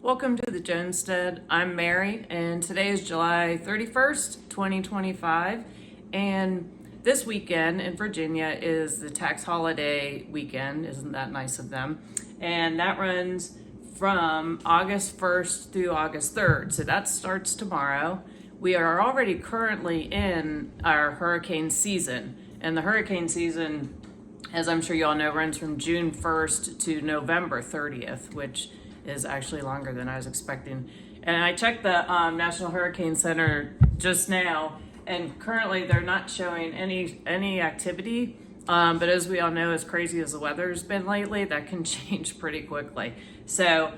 Welcome to the Jonestead. I'm Mary, and today is July 31st, 2025. And this weekend in Virginia is the tax holiday weekend. Isn't that nice of them? And that runs from August 1st through August 3rd. So that starts tomorrow. We are already currently in our hurricane season. And the hurricane season, as I'm sure you all know, runs from June 1st to November 30th, which is actually longer than I was expecting. And I checked the National Hurricane Center just now, and currently they're not showing any activity. But as we all know, as crazy as the weather's been lately, that can change pretty quickly. So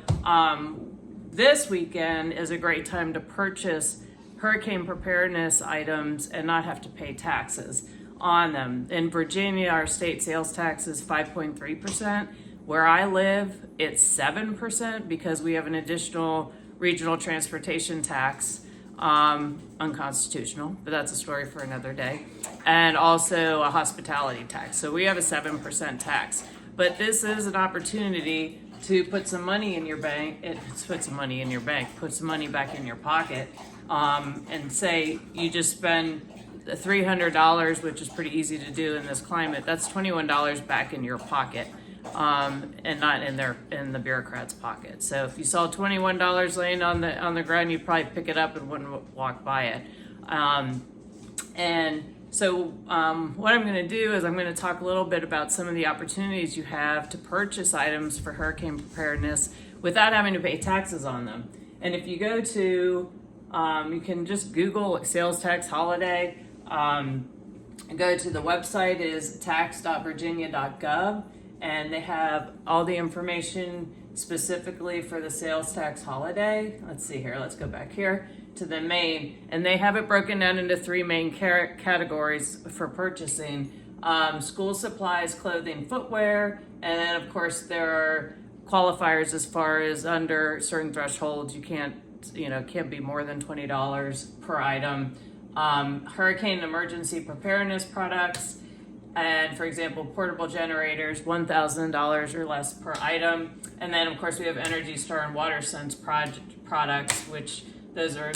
this weekend is a great time to purchase hurricane preparedness items and not have to pay taxes on them. In Virginia, our state sales tax is 5.3%. Where I live, it's 7% because we have an additional regional transportation tax, unconstitutional, but that's a story for another day, and also a hospitality tax. So we have a 7% tax. But this is an opportunity to put some money in your bank. Put some money back in your pocket, and say you just spend $300, which is pretty easy to do in this climate. That's $21 back in your pocket. And not in the bureaucrat's pocket. So if you saw $21 laying on the ground, you'd probably pick it up and wouldn't walk by it. And so what I'm going to do is I'm going to talk a little bit about some of the opportunities you have to purchase items for hurricane preparedness without having to pay taxes on them. And if you go to, you can just Google sales tax holiday. Go to the website is tax.virginia.gov. And they have all the information specifically for the sales tax holiday. Let's see here, let's go back here to the main. And they have it broken down into three main categories for purchasing. School supplies, clothing, footwear. And then of course there are qualifiers as far as under certain thresholds. You can't be more than $20 per item. Hurricane emergency preparedness products. And for example, portable generators, $1,000 or less per item. And then of course we have Energy Star and WaterSense products, which those are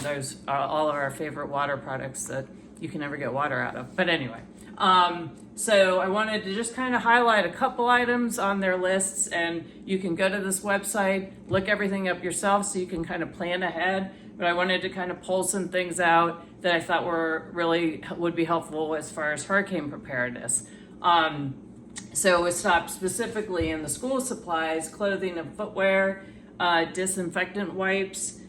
all of our favorite water products that you can never get water out of. But anyway, so I wanted to just kind of highlight a couple items on their lists, and you can go to this website, look everything up yourself so you can kind of plan ahead. But I wanted to kind of pull some things out that I thought would be helpful as far as hurricane preparedness. So we stopped specifically in the school supplies, clothing and footwear, disinfectant wipes,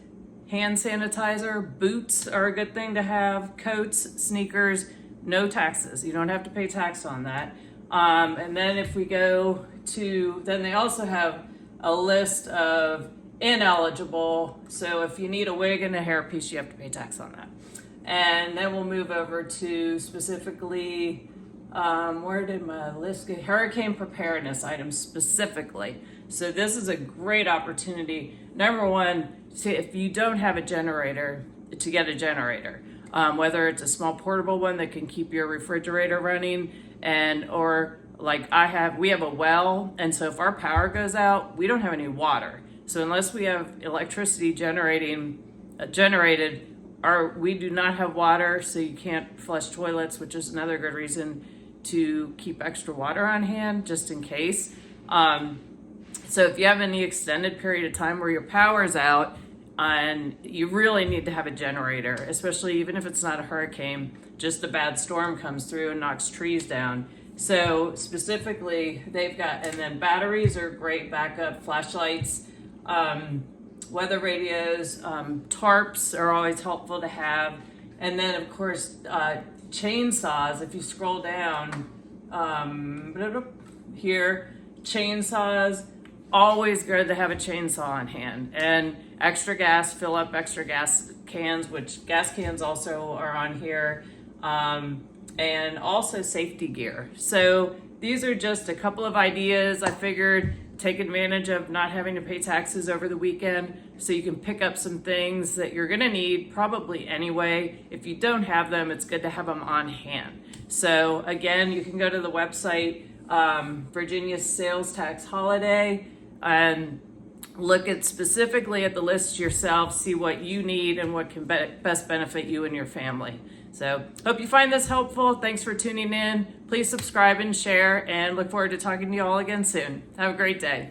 hand sanitizer, boots are a good thing to have, coats, sneakers, no taxes. You don't have to pay tax on that. And then if we go to, then they also have a list of ineligible. So if you need a wig and a hairpiece, you have to pay tax on that. And then we'll move over to specifically, where did my list go? Hurricane preparedness items specifically. So this is a great opportunity. Number one, if you don't have a generator, to get a generator. Whether it's a small portable one that can keep your refrigerator running, or like we have a well, and so if our power goes out, we don't have any water. So unless we have electricity generated, we do not have water, so you can't flush toilets, which is another good reason to keep extra water on hand, just in case. So if you have any extended period of time where your power's out, and you really need to have a generator, especially even if it's not a hurricane, just a bad storm comes through and knocks trees down. So specifically, they've got, and then batteries are great backup, flashlights, weather radios, tarps are always helpful to have. And then of course, chainsaws, if you scroll down here, chainsaws, always good to have a chainsaw on hand. And extra gas, fill up extra gas cans, which gas cans also are on here, and also safety gear. So these are just a couple of ideas. I figured take advantage of not having to pay taxes over the weekend so you can pick up some things that you're gonna need probably anyway. If you don't have them, it's good to have them on hand. So again, you can go to the website, Virginia's Sales Tax Holiday, and look at specifically at the list yourself, see what you need and what can best benefit you and your family. So hope you find this helpful. Thanks for tuning in. Please subscribe and share, and look forward to talking to you all again soon. Have a great day.